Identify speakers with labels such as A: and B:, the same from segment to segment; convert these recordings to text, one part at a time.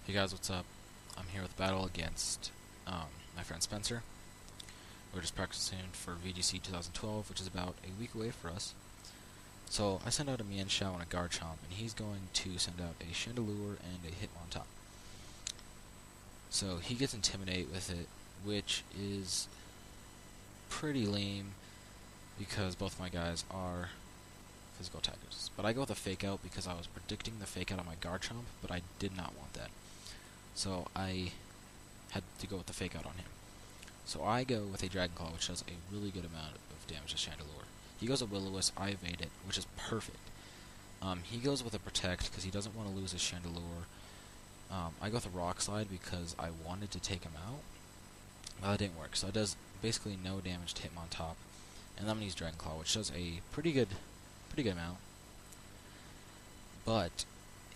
A: Hey guys, what's up? I'm here with battle against my friend Spencer. We're just practicing for VGC 2012, which is about a week away for us. So I send out a Mian Shao and a Garchomp, and he's going to send out a Chandelure and a Hitmontop. So he gets Intimidate with it, which is pretty lame because both my guys are physical attackers. But I go with a Fake Out because I was predicting the Fake Out on my Garchomp, but I did not want that. So I had to go with the Fake Out on him. So I go with a Dragon Claw, which does a really good amount of damage to Chandelure. He goes a Will-O-Wisp, I evade it, which is perfect. He goes with a Protect because he doesn't want to lose his Chandelure. I go with a Rock Slide because I wanted to take him out. Well, that didn't work, so it does basically no damage to Hitmontop. And then I'm going to use Dragon Claw, which does a pretty good amount. But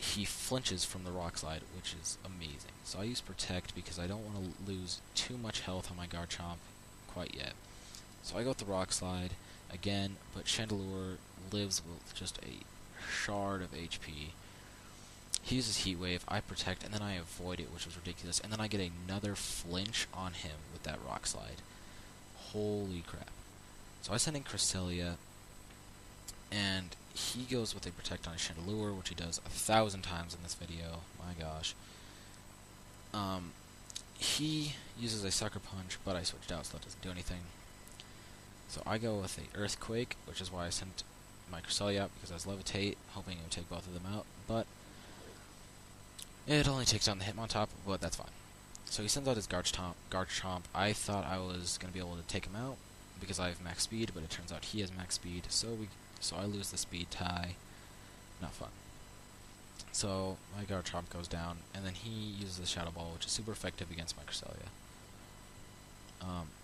A: he flinches from the Rock Slide, which is amazing. So I use Protect because I don't want to lose too much health on my Garchomp quite yet. So I go with the Rock Slide again, but Chandelure lives with just a shard of HP. He uses Heat Wave, I Protect, and then I avoid it, which was ridiculous. And then I get another flinch on him with that Rock Slide. Holy crap. So I send in Cresselia, and he goes with a Protect on Chandelure, which he does 1,000 times in this video. My gosh. He uses a Sucker Punch, but I switched out, so that doesn't do anything. So I go with a Earthquake, which is why I sent my Cresselia out, because I was Levitate, hoping it would take both of them out, but it only takes down the Hitmontop, but that's fine. So he sends out his Garchomp. I thought I was going to be able to take him out, because I have max speed, but it turns out he has max speed, so I lose the speed tie. Not fun. So my Garchomp goes down, and then he uses the Shadow Ball, which is super effective against my Cresselia.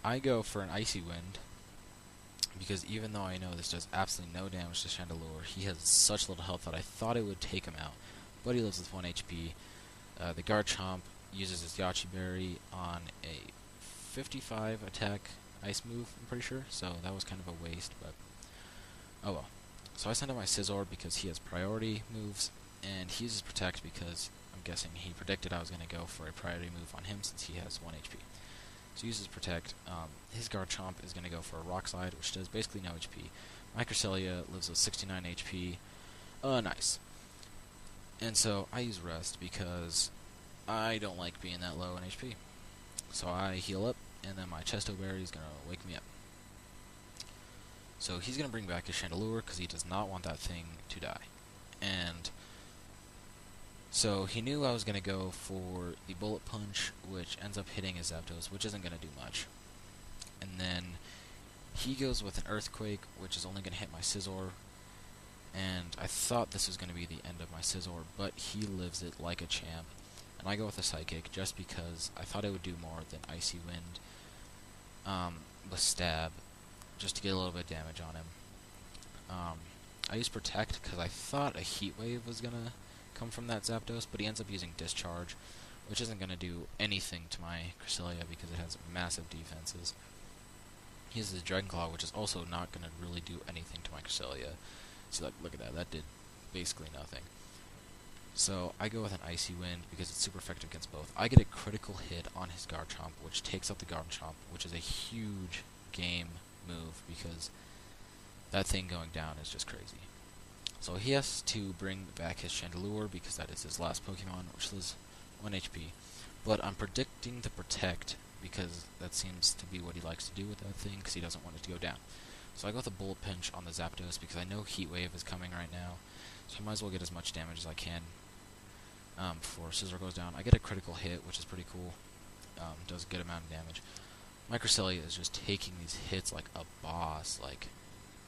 A: I go for an Icy Wind, because even though I know this does absolutely no damage to Chandelure, he has such little health that I thought it would take him out, but he lives with 1 HP. The Garchomp uses his Yache Berry on a 55 attack Ice move, I'm pretty sure, so that was kind of a waste, but oh well. So I send out my Scizor because he has priority moves, and he uses Protect because I'm guessing he predicted I was going to go for a priority move on him since he has 1 HP. So he uses Protect. His Garchomp is going to go for a Rock Slide, which does basically no HP. My Cresselia lives with 69 HP. Nice. And so I use Rest because I don't like being that low in HP. So I heal up, and then my Chesto Berry is going to wake me up. So he's going to bring back his Chandelure because he does not want that thing to die. And so he knew I was going to go for the Bullet Punch, which ends up hitting his Zapdos, which isn't going to do much. And then he goes with an Earthquake, which is only going to hit my Scizor. And I thought this was going to be the end of my Scizor, but he lives it like a champ. And I go with a Psychic just because I thought it would do more than Icy Wind with Stab, just to get a little bit of damage on him. I use Protect because I thought a Heat Wave was going to come from that Zapdos, but he ends up using Discharge, which isn't going to do anything to my Cresselia because it has massive defenses. He uses Dragon Claw, which is also not going to really do anything to my Cresselia. So look at that did basically nothing. So I go with an Icy Wind because it's super effective against both. I get a critical hit on his Garchomp, which takes out the Garchomp, which is a huge game move because that thing going down is just crazy. So he has to bring back his Chandelure because that is his last Pokemon, which is 1 HP. But I'm predicting the Protect because that seems to be what he likes to do with that thing because he doesn't want it to go down. So I go with a Bullet Pinch on the Zapdos because I know Heat Wave is coming right now, so I might as well get as much damage as I can before Scizor goes down. I get a critical hit, which is pretty cool. Does a good amount of damage. My Cresselia is just taking these hits like a boss, like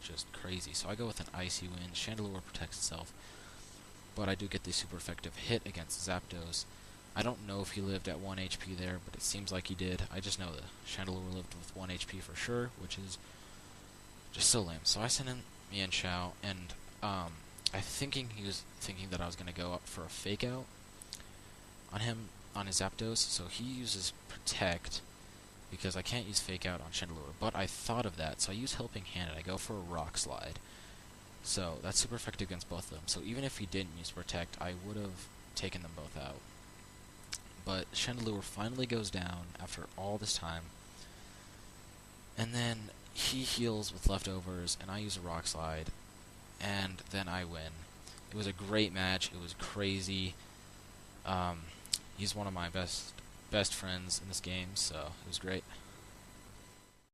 A: just crazy. So I go with an Icy Wind. Chandelure protects itself, but I do get the super effective hit against Zapdos. I don't know if he lived at 1 HP there, but it seems like he did. I just know the Chandelure lived with 1 HP for sure, which is just so lame. So I sent in Mian Shao, and I thinking he was thinking that I was going to go up for a Fake Out on him, on his Zapdos, so he uses Protect, because I can't use Fake Out on Chandelure, but I thought of that, so I use Helping Hand, and I go for a Rock Slide. So that's super effective against both of them. So even if he didn't use Protect, I would have taken them both out. but Chandelure finally goes down after all this time, and then he heals with leftovers, and I use a Rock Slide, and then I win. It was a great match. It was crazy. Um, he's one of my best friends in this game, so it was great.